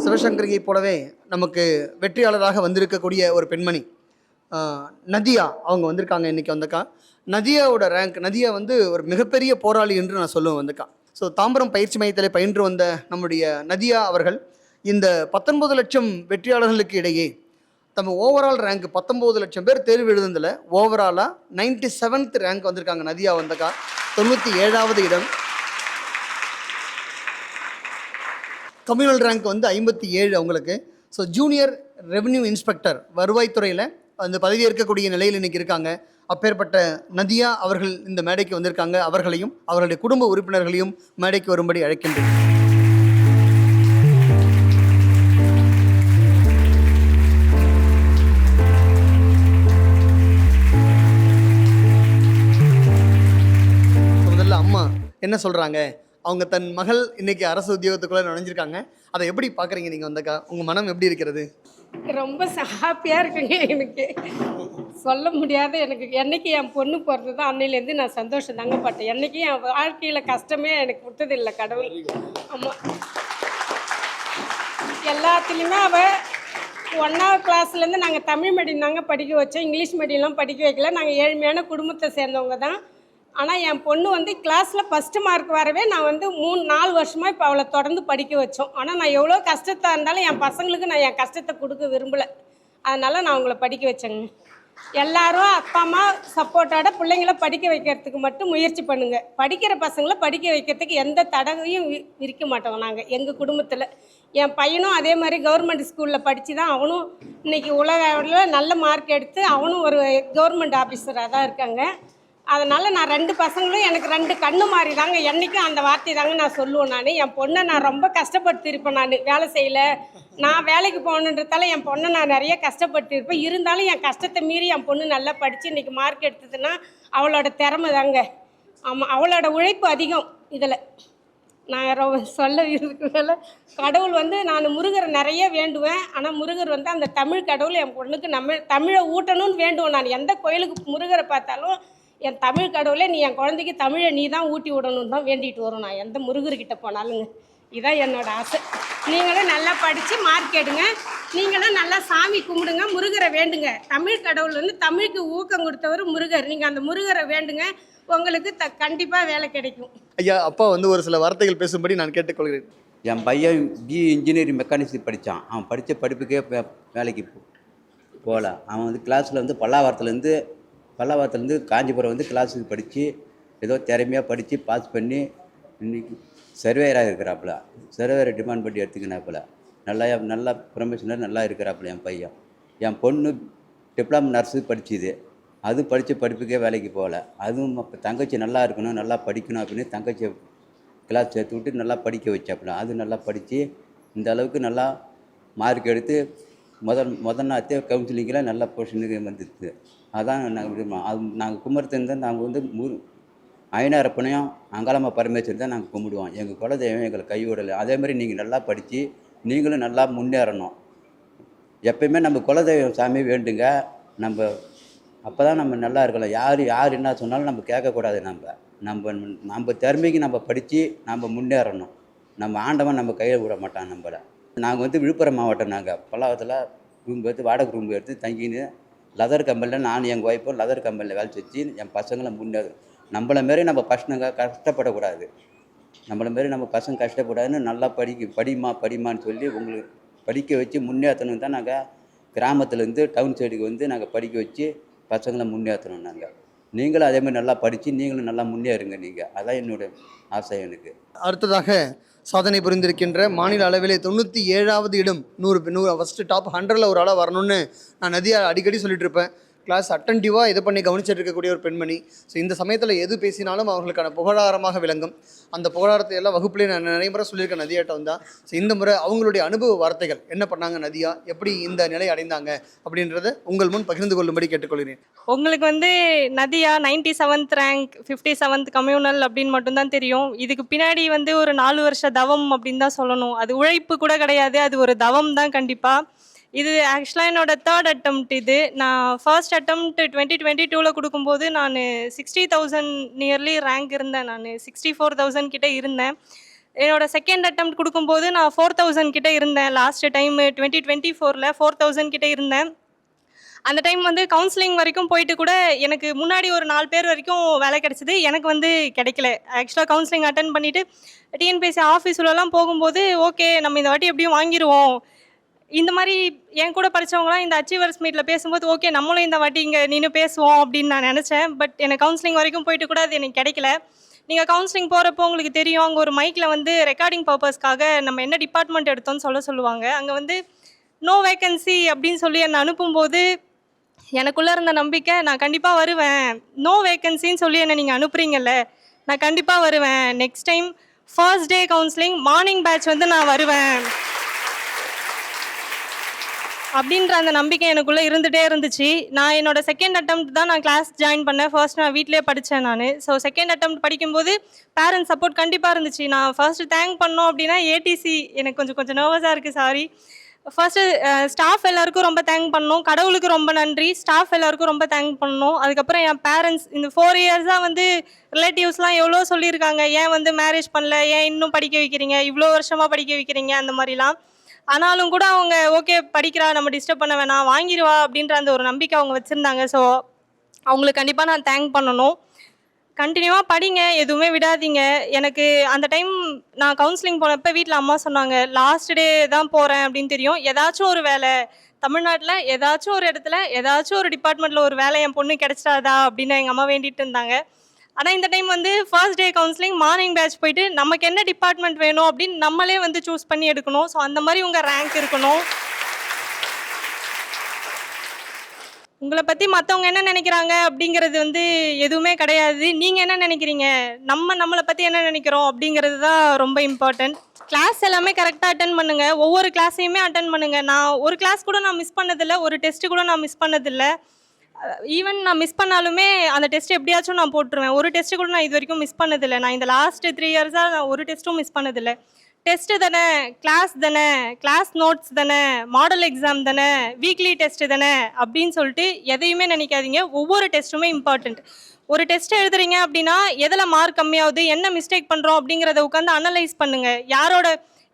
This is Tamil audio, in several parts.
சிவசங்கரியை போலவே நமக்கு வெற்றியாளராக வந்திருக்கக்கூடிய ஒரு பெண்மணி நதியா அவங்க வந்திருக்காங்க. இன்றைக்கி வந்திருக்கா. நதியாவோட ரேங்க், நதியா வந்து ஒரு மிகப்பெரிய போராளி என்று நான் சொல்லுவேன் வந்திருக்கா. ஸோ தாம்பரம் பயிற்சி மையத்தில் பயின்று வந்த நம்முடைய நதியா அவர்கள் இந்த 19 லட்சம் வெற்றியாளர்களுக்கு இடையே நம்ம ஓவரால் ரேங்க் 19 லட்சம் பேர் தேர்வு எழுதுனதில் ஓவராலாக 97th ரேங்க் வந்திருக்காங்க. நதியா வந்திருக்கா 97வது இடம். கம்யூனல் ரேங்க் வந்து 57 அவங்களுக்கு. ஸோ ஜூனியர் ரெவென்யூ இன்ஸ்பெக்டர் வருவாய்த்துறையில் அந்த பதவி ஏற்கக்கூடிய நிலையில் இன்றைக்கி இருக்காங்க. அப்பேற்பட்ட நதியா அவர்கள் இந்த மேடைக்கு வந்திருக்காங்க. அவர்களையும் அவர்களுடைய குடும்ப உறுப்பினர்களையும் மேடைக்கு வரும்படி அழைக்கின்றேன். முதல்ல அம்மா என்ன சொல்கிறாங்க, அவங்க தன் மகள் இன்னைக்கு அரசு உத்தியோகத்துக்குள்ளே நுழைஞ்சிருக்காங்க, அதை எப்படி பார்க்குறீங்க நீங்கள் வந்தக்கா? உங்கள் மனம் எப்படி இருக்கிறது? ரொம்ப ஹாப்பியாக இருக்குங்க. எனக்கு சொல்ல முடியாத, எனக்கு என்னைக்கு என் பொண்ணு பிறந்ததோ அன்னையிலேருந்து நான் சந்தோஷம் தாங்க பட்டேன். என்னைக்கும் என் வாழ்க்கையில் கஷ்டமே எனக்கு கொடுத்ததில்லை கடவுள். ஆமாம், எல்லாத்துலேயுமே அவள் 1வது கிளாஸ்லேருந்து நாங்கள் தமிழ் மீடியம் தாங்க படிக்க வச்சோம், இங்கிலீஷ் மீடியம்லாம் படிக்க வைக்கல. நாங்கள் ஏழ்மையான குடும்பத்தை சேர்ந்தவங்க தான். ஆனால் என் பொண்ணு வந்து கிளாஸில் ஃபஸ்ட்டு மார்க் வரவே நான் வந்து 3-4 வருஷமாக இப்போ அவளை தொடர்ந்து படிக்க வச்சோம். ஆனால் நான் எவ்வளோ கஷ்டத்தாக இருந்தாலும் என் பசங்களுக்கு நான் என் கஷ்டத்தை கொடுக்க விரும்பலை. அதனால் நான் அவங்கள படிக்க வச்சேங்க. எல்லாரும் அப்பா அம்மா சப்போர்ட்டோட பிள்ளைங்கள படிக்க வைக்கிறதுக்கு மட்டும் முயற்சி பண்ணுங்கள். படிக்கிற பசங்களை படிக்க வைக்கிறதுக்கு எந்த தடையும் விரிக்க மாட்டோம் நாங்கள் எங்கள் குடும்பத்தில். என் பையனும் அதே மாதிரி கவர்மெண்ட் ஸ்கூலில் படித்து தான் அவனும் இன்றைக்கி உலக அளவில் நல்ல மார்க் எடுத்து அவனும் ஒரு கவர்மெண்ட் ஆஃபீஸராக தான் இருக்காங்க. அதனால் நான் 2 பசங்களும் எனக்கு 2 கண்ணு மாதிரி தாங்க. என்றைக்கும் அந்த வார்த்தை தாங்க நான் சொல்லுவேன். என் பொண்ணை நான் ரொம்ப கஷ்டப்படுத்தியிருப்பேன். நான் வேலை செய்யலை, நான் வேலைக்கு போகணுன்றதால என் பொண்ணை நான் நிறைய கஷ்டப்படுத்தியிருப்பேன். இருந்தாலும் என் கஷ்டத்தை மீறி என் பொண்ணு நல்லா படித்து இன்றைக்கி மார்க் எடுத்ததுன்னா அவளோட திறமை தாங்க. ஆமாம், அவளோட உழைப்பு அதிகம். இதில் நான் ரொம்ப சொல்ல இருக்கிறதால கடவுள் வந்து நான் முருகரை நிறைய வேண்டுவேன். ஆனால் முருகர் வந்து அந்த தமிழ் கடவுள் என் பொண்ணுக்கு தமிழை ஊட்டணும்னு வேண்டுவேன். நான் எந்த கோயிலுக்கு முருகரை பார்த்தாலும் என் தமிழ் கடவுளே நீ என் குழந்தைக்கு தமிழை நீ தான் ஊட்டி விடணும்னு தான் வேண்டிகிட்டு வரும் நான் எந்த முருகர்கிட்ட போனாலுங்க. இதுதான் என்னோடய ஆசை. நீங்களும் நல்லா படித்து மார்க் எடுங்க, நீங்களும் நல்லா சாமி கும்பிடுங்க, முருகரை வேண்டுங்க. தமிழ் கடவுள் வந்து தமிழுக்கு ஊக்கம் கொடுத்தவர் முருகர். நீங்கள் அந்த முருகரை வேண்டுங்க, உங்களுக்கு கண்டிப்பாக வேலை கிடைக்கும். ஐயா, அப்பா வந்து ஒரு சில வார்த்தைகள் பேசும்படி நான் கேட்டுக்கொள்கிறேன். என் பையன் பிஇ இன்ஜினியரிங் மெக்கானிக்ஸ் படித்தான். அவன் படித்த படிப்புக்கே வேலைக்கு போகல. அவன் வந்து கிளாஸில் வந்து பல்லாவரத்துலேருந்து காஞ்சிபுரம் வந்து கிளாஸுக்கு படித்து ஏதோ திறமையாக படித்து பாஸ் பண்ணி இன்றைக்கி சர்வேயராக இருக்கிறாப்புல. சர்வேயரை டிமாண்ட் பண்ணி எடுத்துக்கினாப்புல. நல்லா ப்ரொஃபஷனர் நல்லா இருக்கிறாப்புல என் பையன். என் பொண்ணு டிப்ளமோ நர்ஸு படிச்சுது. அது படித்த படிப்புக்கே வேலைக்கு போகல. அதுவும் தங்கச்சி நல்லா இருக்கணும், நல்லா படிக்கணும் அப்படின்னு தங்கச்சி கிளாஸ் சேர்த்து விட்டு நல்லா படிக்க வச்சாப்புல. அது நல்லா படித்து இந்த அளவுக்கு நல்லா மார்க் எடுத்து முதல் நாத்தே கவுன்சிலிங்கில் நல்ல பொசிஷனுக்கு வந்துடுது. அதான் நாங்கள் குமரத்துலேருந்து நாங்கள் வந்து ஐநாரப்பனையும் அங்காளம்மா பரமேஸ்வரன் தான் நாங்கள் கும்பிடுவோம். எங்கள் குலதெய்வம் எங்களை கைவிடலை. அதேமாதிரி நீங்கள் நல்லா படித்து நீங்களும் நல்லா முன்னேறணும். எப்பயுமே நம்ம குலதெய்வம் சாமி வேண்டுங்க. அப்போ தான் நம்ம நல்லா இருக்கலாம். யார் என்ன சொன்னாலும் நம்ம கேட்கக்கூடாது. நம்ம திறமைக்கு நம்ம படித்து நம்ம முன்னேறணும். நம்ம ஆண்டவன் நம்ம கையில் விட மாட்டான் நம்மளை. நாங்கள் வந்து விழுப்புரம் மாவட்டம். நாங்கள் பல்லாவரத்தில் ரூம் எடுத்து வாடகை ரூம் எடுத்து தங்கின்னு லெதர் கம்பெனியில் நான் எங்கள் ஒய்ஃபோ லெதர் கம்பெனியில் வேலை செஞ்சு என் பசங்களை முன்னேறும். நம்மளை மாரி நம்ம பசங்க கஷ்டப்படக்கூடாது. நம்மளை மாரி நம்ம பசங்க கஷ்டப்படாதுன்னு நல்லா படிமான்னு சொல்லி உங்களுக்கு படிக்க வச்சு முன்னேற்றணும் தான் நாங்கள் கிராமத்துலேருந்து டவுன் சைடுக்கு வந்து நாங்கள் படிக்க வச்சு பசங்களை முன்னேற்றணும். நீங்களும் அதேமாதிரி நல்லா படித்து நீங்களும் நல்லா முன்னேறுங்க. அதான் என்னோடய ஆசை எனக்கு. அடுத்ததாக சாதனை புரிந்திருக்கின்ற மாநில அளவிலே 97வது இடம், 100 ஃபஸ்ட்டு டாப் 100ல் ஒரு ஆளாக வரணும்னு நான் நதியா அடிக்கடி சொல்லிட்டு இருப்பேன். கிளாஸ் அட்டன்டிவாக இதை பண்ணி கவனிச்சிட்டு இருக்கக்கூடிய ஒரு பெண்மணி. ஸோ இந்த சமயத்தில் எது பேசினாலும் அவர்களுக்கான புகழாரமாக விளங்கும். அந்த புகழாரத்தை எல்லாம் வகுப்புலேயே நான் நிறைய முறை சொல்லியிருக்கேன் நதியாட்ட வந்தால். ஸோ இந்த முறை அவங்களுடைய அனுபவ வார்த்தைகள் என்ன பண்ணாங்க, நதியா எப்படி இந்த நிலை அடைந்தாங்க அப்படின்றத உங்கள் முன் பகிர்ந்து கொள்ளும்படி கேட்டுக்கொள்கிறேன். உங்களுக்கு வந்து Nadiya 97th rank, 57th communal அப்படின்னு மட்டும்தான் தெரியும். இதுக்கு பின்னாடி வந்து ஒரு 4 வருஷ தவம் அப்படின்னு தான் சொல்லணும். அது உழைப்பு கூட கிடையாது, அது ஒரு தவம் தான் கண்டிப்பாக. இது ஆக்சுவலாக என்னோட 3rd அட்டெம்ப்ட். இது நான் ஃபர்ஸ்ட் அட்டெம்ப்ட் 2022 கொடுக்கும்போது நான் 60,000 நியர்லி ரேங்க் இருந்தேன். நான் 64,000 கிட்டே இருந்தேன். என்னோட செகண்ட் அட்டெம்ப்ட் கொடுக்கும்போது நான் 4000 கிட்ட இருந்தேன். லாஸ்ட் டைம் 2024ல் 4000 கிட்ட இருந்தேன். அந்த டைம் வந்து கவுன்சிலிங் வரைக்கும் போயிட்டு கூட எனக்கு முன்னாடி ஒரு 4 பேர் வரைக்கும் வேலை கிடைச்சிது. எனக்கு வந்து கிடைக்கல. ஆக்சுவலாக கவுன்சிலிங் அட்டென்ட் பண்ணிவிட்டு டிஎன்பிஎஸ்சி ஆஃபீஸ்லலாம் போகும்போது ஓகே நம்ம இந்த வாட்டி எப்படியும் வாங்கிடுவோம். இந்த மாதிரி என் கூட படித்தவங்களாம் இந்த அச்சீவர்ஸ் மீட்டில் பேசும்போது ஓகே நம்மளும் இந்த வாட்டி இங்கே நின்று பேசுவோம் அப்படின்னு நான் நினச்சேன். பட் எனக்கு கவுன்சிலிங் வரைக்கும் போயிட்டு கூட அது எனக்கு கிடைக்கல. நீங்கள் கவுன்சிலிங் போகிறப்போ உங்களுக்கு தெரியும், அங்கே ஒரு மைக்கில் வந்து ரெக்கார்டிங் பர்பஸ்க்காக நம்ம என்ன டிபார்ட்மெண்ட் எடுத்தோம்னு சொல்லுவாங்க. அங்கே வந்து நோ வேக்கன்சி அப்படின்னு சொல்லி என்னை அனுப்பும்போது எனக்குள்ளே இருந்த நம்பிக்கை, நான் கண்டிப்பாக வருவேன். நோ வேக்கன்சின்னு சொல்லி என்னை நீங்கள் அனுப்புறீங்கல்ல, நான் கண்டிப்பாக வருவேன். Next time first day counselling morning batch வந்து நான் வருவேன் அப்படின்ற அந்த நம்பிக்கை எனக்குள்ளே இருந்துகிட்டே இருந்துச்சு. நான் என்னோட செகண்ட் அட்டெம்ப்ட் தான் நான் கிளாஸ் ஜாயின் பண்ணேன். ஃபர்ஸ்ட் நான் வீட்டிலே படித்தேன் நான். ஸோ செகண்ட் அட்டெம்ப்ட் படிக்கும்போது பேரண்ட்ஸ் சப்போர்ட் கண்டிப்பாக இருந்துச்சு. நான் ஃபர்ஸ்ட்டு தேங்க் பண்ணோம் அப்படின்னா ஏடிசி, எனக்கு கொஞ்சம் நர்வஸாக இருக்குது, சாரி. ஃபர்ஸ்ட்டு ஸ்டாஃப் எல்லாருக்கும் ரொம்ப தேங்க் பண்ணணும். கடவுளுக்கு ரொம்ப நன்றி. ஸ்டாஃப் எல்லாருக்கும் ரொம்ப தேங்க் பண்ணணும். அதுக்கப்புறம் என் பேரண்ட்ஸ் இந்த 4 இயர்ஸாக வந்து ரிலேட்டிவ்ஸ்லாம் எவ்வளோ சொல்லியிருக்காங்க, ஏன் வந்து மேரேஜ் பண்ணல, ஏன் இன்னும் படிக்க வைக்கிறீங்க, இவ்வளோ வருஷமாக படிக்க வைக்கிறீங்க அந்த மாதிரிலாம். ஆனாலும் கூட அவங்க ஓகே படிக்கிறா, நம்ம டிஸ்டர்ப் பண்ண வேணாம், வாங்கிடுவா அப்படின்ற அந்த ஒரு நம்பிக்கை அவங்க வச்சுருந்தாங்க. ஸோ அவங்களுக்கு கண்டிப்பாக நான் தேங்க் பண்ணணும். கண்டினியூவாக படிங்க, எதுவுமே விடாதீங்க. எனக்கு அந்த டைம் நான் கவுன்சிலிங் போனப்போ வீட்டில் அம்மா சொன்னாங்க, லாஸ்ட் டே தான் போகிறேன் அப்படின்னு தெரியும், ஏதாச்சும் ஒரு வேலை தமிழ்நாட்டில் ஏதாச்சும் ஒரு இடத்துல ஏதாச்சும் ஒரு டிபார்ட்மெண்ட்டில் ஒரு வேலை என் பொண்ணு கிடைச்சிடாதா அப்படின்னு எங்கள் அம்மா வேண்டிட்டு இருந்தாங்க. ஆனால் இந்த டைம் வந்து first day counselling morning batch போயிட்டு நமக்கு என்ன டிபார்ட்மெண்ட் வேணும் அப்படின்னு நம்மளே வந்து சூஸ் பண்ணி எடுக்கணும். ஸோ அந்த மாதிரி உங்கள் ரேங்க் இருக்கணும். உங்களை பற்றி மற்றவங்க என்ன நினைக்கிறாங்க அப்படிங்கிறது வந்து எதுவுமே கிடையாது. நீங்கள் என்ன நினைக்கிறீங்க, நம்மளை பற்றி என்ன நினைக்கிறோம் அப்படிங்கிறது தான் ரொம்ப இம்பார்ட்டன்ட். கிளாஸ் எல்லாமே கரெக்டாக அட்டன் பண்ணுங்கள். ஒவ்வொரு கிளாஸையுமே அட்டன் பண்ணுங்கள். நான் ஒரு கிளாஸ் கூட நான் மிஸ் பண்ணதில்லை, ஒரு டெஸ்ட்டு கூட நான் மிஸ் பண்ணதில்லை. ஈவன் நான் மிஸ் பண்ணாலுமே அந்த டெஸ்ட் எப்படியாச்சும் நான் போட்டுருவேன். ஒரு டெஸ்ட்டு கூட நான் இது வரைக்கும் மிஸ் பண்ணதில்லை. நான் இந்த லாஸ்ட் 3 இயர்ஸாக நான் ஒரு டெஸ்ட்டும் மிஸ் பண்ணதில்லை. டெஸ்ட்டு தானே, கிளாஸ் நோட்ஸ் தானே, மாடல் எக்ஸாம் தானே, வீக்லி டெஸ்ட்டு தானே அப்படின்னு சொல்லிட்டு எதையுமே நினைக்காதீங்க. ஒவ்வொரு டெஸ்ட்டுமே இம்பார்ட்டண்ட். ஒரு டெஸ்ட் எழுதுறீங்க அப்படின்னா எதில் மார்க் கம்மியாகுது, என்ன மிஸ்டேக் பண்ணுறோம் அப்படிங்கிறத உட்காந்து அனலைஸ் பண்ணுங்கள்.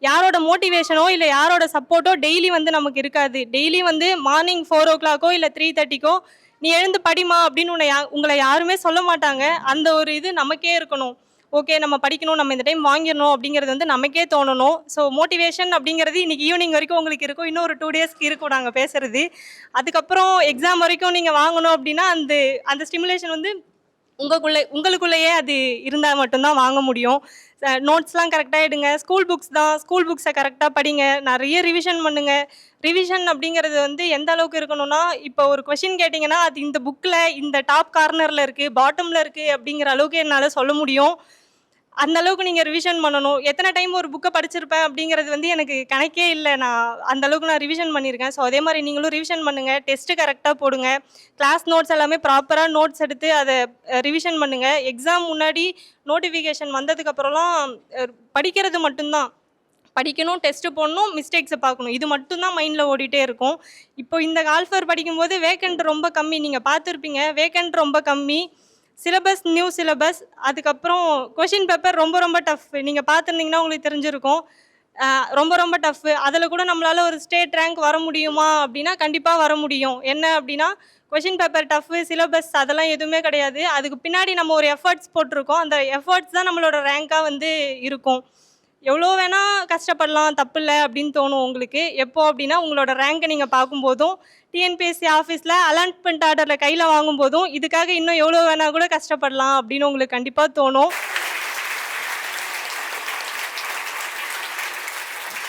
யாரோட மோட்டிவேஷனோ இல்லை யாரோட சப்போர்ட்டோ டெய்லி வந்து நமக்கு இருக்காது. டெய்லி வந்து மார்னிங் 4 o'clockோ இல்லை 3:30க்கோ நீ எழுந்து படிமா அப்படின்னு உங்களை யாருமே சொல்ல மாட்டாங்க. அந்த ஒரு இது நமக்கே இருக்கணும். ஓகே நம்ம படிக்கணும், நம்ம இந்த டைம் வாங்கிடணும் அப்படிங்கிறது வந்து நமக்கே தோணணும். ஸோ மோட்டிவேஷன் அப்படிங்கிறது இன்றைக்கி ஈவினிங் வரைக்கும் உங்களுக்கு இருக்கும், இன்னும் ஒரு 2 டேஸ்க்கு இருக்கும் நாங்கள் பேசுகிறது. அதுக்கப்புறம் எக்ஸாம் வரைக்கும் நீங்கள் வாங்கணும் அப்படின்னா அந்த ஸ்டிமுலேஷன் வந்து உங்களுக்குள்ளேயே அது இருந்தால் மட்டும்தான் வாங்க முடியும். நோட்ஸ்லாம் கரெக்டாக எடுங்க. ஸ்கூல் புக்ஸை கரெக்டாக படிங்க. நிறைய ரிவிஷன் பண்ணுங்கள். ரிவிஷன் அப்படிங்கிறது வந்து எந்த அளவுக்கு இருக்கணும்னா, இப்போ ஒரு கொஷின் கேட்டிங்கன்னா அது இந்த புக்கில் இந்த டாப் கார்னரில் இருக்குது, பாட்டமில் இருக்குது அப்படிங்கிற அளவுக்கு என்னால் சொல்ல முடியும். அந்த அளவுக்கு நீங்கள் ரிவிஷன் பண்ணணும். எத்தனை டைம் ஒரு புக்கை படிச்சிருப்பேன் அப்படிங்கிறது வந்து எனக்கு கணக்கே இல்லை. அந்த அளவுக்கு நான் ரிவிஷன் பண்ணியிருக்கேன். ஸோ அதே மாதிரி நீங்களும் ரிவிஷன் பண்ணுங்கள். டெஸ்ட்டு கரெக்டாக போடுங்க. கிளாஸ் நோட்ஸ் எல்லாமே ப்ராப்பராக நோட்ஸ் எடுத்து அதை ரிவிஷன் பண்ணுங்கள். எக்ஸாம் முன்னாடி நோட்டிஃபிகேஷன் வந்ததுக்கப்புறம்லாம் படிக்கிறது மட்டும்தான். படிக்கணும், டெஸ்ட்டு போடணும், மிஸ்டேக்ஸை பார்க்கணும். இது மட்டும்தான் மைண்டில் ஓடிட்டே இருக்கும். இப்போ இந்த கால்ஃபர் படிக்கும்போது வேக்கண்ட் ரொம்ப கம்மி. நீங்கள் பார்த்துருப்பீங்க, வேக்கண்ட் ரொம்ப கம்மி. சிலபஸ் நியூ சிலபஸ், அதுக்கப்புறம் கொஷின் பேப்பர் ரொம்ப ரொம்ப டஃப். நீங்கள் பார்த்துருந்தீங்கன்னா உங்களுக்கு தெரிஞ்சிருக்கும். ரொம்ப ரொம்ப டஃப்பு. அதில் கூட நம்மளால் ஒரு ஸ்டேட் ரேங்க் வர முடியுமா அப்படின்னா கண்டிப்பாக வர முடியும். என்ன அப்படின்னா கொஷின் பேப்பர் டஃப்பு, சிலபஸ் அதெல்லாம் எதுவுமே கிடையாது. அதுக்கு பின்னாடி நம்ம ஒரு எஃபர்ட்ஸ் போட்டிருக்கோம். அந்த எஃபர்ட்ஸ் தான் நம்மளோட ரேங்காக வந்து இருக்கும். எவ்வளோ வேணால் கஷ்டப்படலாம், தப்பு இல்லை அப்படின்னு தோணும் உங்களுக்கு. எப்போ அப்படின்னா உங்களோட ரேங்கை நீங்கள் பார்க்கும்போதும், டிஎன்பிஎஸ்சி ஆஃபீஸில் அலாட்மெண்ட் ஆர்டரில் கையில் வாங்கும்போதும் இதுக்காக இன்னும் எவ்வளோ வேணால் கூட கஷ்டப்படலாம் அப்படின்னு உங்களுக்கு கண்டிப்பாக தோணும்.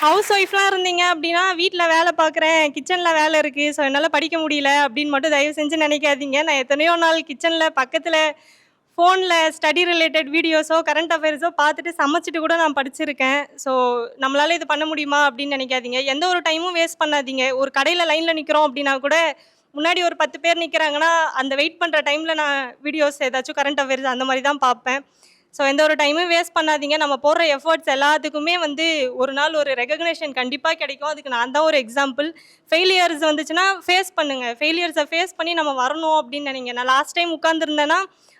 ஹவுஸ் ஒய்ஃப்லாம் இருந்தீங்க அப்படின்னா வீட்டில் வேலை பார்க்குறேன், கிச்சனில் வேலை இருக்குது, ஸோ என்னால் படிக்க முடியல அப்படின்னு மட்டும் தயவு செஞ்சு நினைக்காதீங்க. நான் எத்தனையோ நாள் கிச்சனில் பக்கத்தில் ஃபோனில் ஸ்டடி ரிலேட்டட் வீடியோஸோ கரண்ட் அஃபேர்ஸோ பார்த்துட்டு சமைச்சிட்டு கூட நான் படிச்சிருக்கேன். ஸோ நம்மளால் இது பண்ண முடியுமா அப்படின்னு நினைக்காதீங்க. எந்த ஒரு டைமும் வேஸ்ட் பண்ணாதீங்க. ஒரு கடையில் லைனில் நிற்கிறோம் அப்படின்னா கூட முன்னாடி ஒரு 10 பேர் நிற்கிறாங்கன்னா அந்த வெயிட் பண்ணுற டைமில் நான் வீடியோஸ் ஏதாச்சும் கரண்ட் அஃபேர்ஸ் அந்த மாதிரி தான் பார்ப்பேன். ஸோ எந்த ஒரு டைமும் வேஸ்ட் பண்ணாதீங்க. நம்ம போடுற எஃபர்ட்ஸ் எல்லாத்துக்குமே வந்து ஒரு நாள் ஒரு ரெகக்னேஷன் கண்டிப்பாக கிடைக்கும். அதுக்கு நான் தான் ஒரு எக்ஸாம்பிள். ஃபெயிலியர்ஸ் வந்துச்சுன்னா ஃபேஸ் பண்ணுங்கள். ஃபெயிலியர்ஸை ஃபேஸ் பண்ணி நம்ம வரணும் அப்படின்னு நினைங்க. நான் லாஸ்ட் டைம் உட்காந்துருந்தேன்னா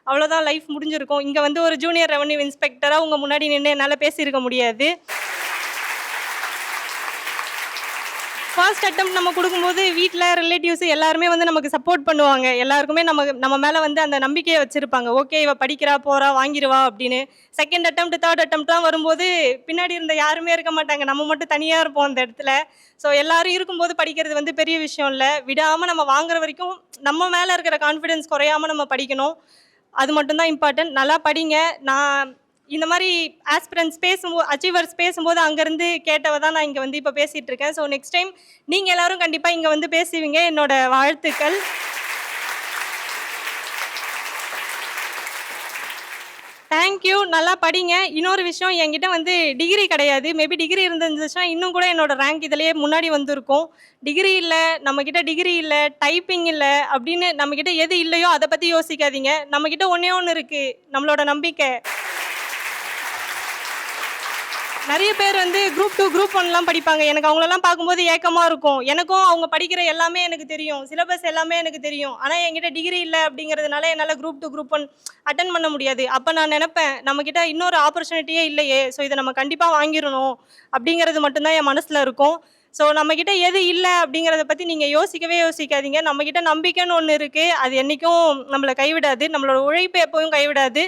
அவ்வளோதான், லைஃப் முடிஞ்சிருக்கும். இங்கே வந்து ஒரு ஜூனியர் ரெவன்யூ இன்ஸ்பெக்டராக உங்கள் முன்னாடி நின்று என்னால் பேசியிருக்க முடியாது. ஃபர்ஸ்ட் அட்டெம்ப்ட் நம்ம கொடுக்கும்போது வீட்டில் ரிலேட்டிவ்ஸ் எல்லாருமே வந்து நமக்கு சப்போர்ட் பண்ணுவாங்க. எல்லாருக்குமே நம்ம மேலே வந்து அந்த நம்பிக்கையை வச்சுருப்பாங்க. ஓகே, இவ படிக்கிறா போகிறா வாங்கிடுவா அப்படின்னு. செகண்ட் அட்டெம்ப்ட் தேர்ட் அட்டெம்ப்ட்லாம் வரும்போது பின்னாடி இருந்த யாருமே இருக்க மாட்டாங்க. நம்ம மட்டும் தனியாக இருப்போம் அந்த இடத்துல. ஸோ எல்லாரும் இருக்கும்போது படிக்கிறது வந்து பெரிய விஷயம் இல்லை. விடாமல் நம்ம வாங்குற வரைக்கும் நம்ம மேலே இருக்கிற கான்ஃபிடென்ஸ் குறையாமல் நம்ம படிக்கணும். அது மட்டும்தான் இம்பார்ட்டன்ட். நல்லா படிங்க. நான் இந்த மாதிரி ஆஸ்பிரன்ஸ் பேசும்போது, அச்சீவர்ஸ் பேசும்போது அங்கேருந்து கேட்டவ தான் நான் இங்கே வந்து இப்போ பேசிகிட்டு இருக்கேன். ஸோ நெக்ஸ்ட் டைம் நீங்கள் எல்லோரும் கண்டிப்பாக இங்கே வந்து பேசுவீங்க. என்னோட வாழ்த்துக்கள். தேங்க்யூ. நல்லா படிங்க. இன்னொரு விஷயம், என்கிட்ட வந்து டிகிரி கிடையாது. மேபி டிகிரி இருந்துச்சுன்னா இன்னும் கூட என்னோட ரேங்க் இதிலேயே முன்னாடி வந்திருக்கும். டிகிரி இல்லை, நம்மக்கிட்ட டிகிரி இல்லை, டைப்பிங் இல்லை அப்படின்னு நம்மக்கிட்ட எது இல்லையோ அதை பற்றி யோசிக்காதீங்க. நம்மக்கிட்ட ஒன்றே ஒன்று இருக்குது, நம்மளோட நம்பிக்கை. நிறைய பேர் வந்து குரூப் 2 குரூப் 1லாம் படிப்பாங்க. எனக்கு அவங்களெல்லாம் பார்க்கும்போது ஏக்கமாக இருக்கும். எனக்கும் அவங்க படிக்கிற எல்லாமே எனக்கு தெரியும், சிலபஸ் எல்லாமே எனக்கு தெரியும். ஆனால் என்கிட்ட டிகிரி இல்லை அப்படிங்கிறதுனால என்னால் குரூப் 2 குரூப் 1 அட்டன் பண்ண முடியாது. அப்போ நான் நினைப்பேன், நம்மக்கிட்ட இன்னொரு ஆப்பர்ச்சுனிட்டியே இல்லையே, ஸோ இதை நம்ம கண்டிப்பாக வாங்கிடணும் அப்படிங்கிறது மட்டும்தான் என் மனசில் இருக்கும். ஸோ நம்மக்கிட்ட எது இல்லை அப்படிங்கிறத பற்றி நீங்கள் யோசிக்கவே யோசிக்காதீங்க. நம்மக்கிட்ட நம்பிக்கைன்னு ஒன்று இருக்குது, அது என்றைக்கும் நம்மளை கைவிடாது. நம்மளோட உழைப்பு எப்போவும் கைவிடாது.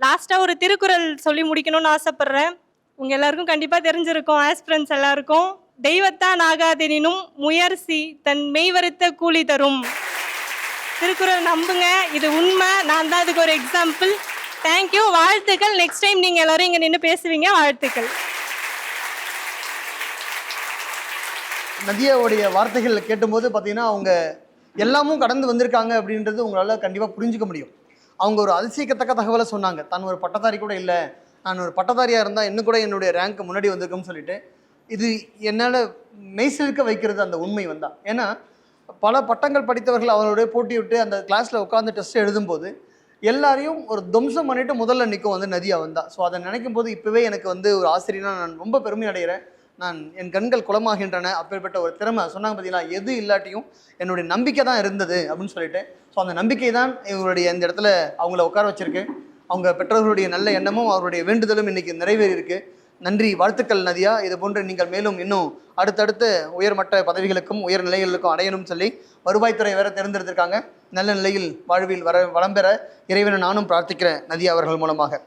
லாஸ்ட்டாக ஒரு திருக்குறள் சொல்லி முடிக்கணும்னு ஆசைப்பட்றேன். உங்கள் எல்லாருக்கும் கண்டிப்பாக தெரிஞ்சிருக்கும், ஆஸ்பிரன்ஸ் எல்லாருக்கும். தெய்வத்தான் ஆகாதெனினும் முயற்சி தன் மெய்வருத்த கூலி தரும். திருக்குறள் நம்புங்க, இது உண்மை. நான் தான் அதுக்கு ஒரு எக்ஸாம்பிள். தேங்க்யூ, வாழ்த்துக்கள். நெக்ஸ்ட் டைம் நீங்கள் எல்லோரும் இங்கே நின்று பேசுவீங்க. வாழ்த்துக்கள். நதியாவுடைய வார்த்தைகள் கேட்டும்போது பார்த்தீங்கன்னா அவங்க எல்லாமும் கடந்து வந்திருக்காங்க அப்படின்றது உங்களால் கண்டிப்பாக புரிஞ்சுக்க முடியும். அவங்க ஒரு அதிசயிக்கத்தக்க தகவலை சொன்னாங்க. தான் ஒரு பட்டதாரி கூட இல்லை, நான் ஒரு பட்டதாரியாக இருந்தால் இன்னும் கூட என்னுடைய ரேங்க் முன்னாடி வந்திருக்குன்னு சொல்லிட்டு, இது என்னால் மெய்சிலிருக்க வைக்கிறது அந்த உண்மை வந்தால். ஏன்னா பல பட்டங்கள் படித்தவர்கள் அவர்களுடைய போட்டி விட்டு அந்த கிளாஸில் உட்காந்து டெஸ்ட் எழுதும்போது எல்லாரையும் ஒரு துவம்சம் பண்ணிட்டு முதல்ல நிற்கும் வந்து நதியா வந்தா. ஸோ அதை நினைக்கும் போது இப்போவே எனக்கு வந்து ஒரு ஆசிரியனாக நான் ரொம்ப பெருமை அடைகிறேன். நான் என் கண்கள் குளமாகின்றன. அப்பேற்பட்ட ஒரு திறமை சொன்னாங்க பார்த்தீங்களா, எது இல்லாட்டியும் என்னுடைய நம்பிக்கை தான் இருந்தது அப்படின்னு சொல்லிட்டு. ஸோ அந்த நம்பிக்கை தான் இவங்களுடைய இந்த இடத்துல அவங்கள உட்கார வச்சிருக்கு. அவங்க பெற்றோர்களுடைய நல்ல எண்ணமும் அவருடைய வேண்டுதலும் இன்னைக்கு நிறைவேறி இருக்கு. நன்றி, வாழ்த்துக்கள் நதியா. இது போன்று நீங்கள் மேலும் இன்னும் அடுத்தடுத்த உயர்மட்ட பதவிகளுக்கும் உயர் நிலைகளுக்கும் அடையணும்னு சொல்லி வருவாய்த்துறை வேற தேர்ந்தெடுத்திருக்காங்க. நல்ல நிலையில் வாழ்வில் வளம் பெற இறைவனை நானும் பிரார்த்திக்கிறேன் நதியா அவர்கள் மூலமாக.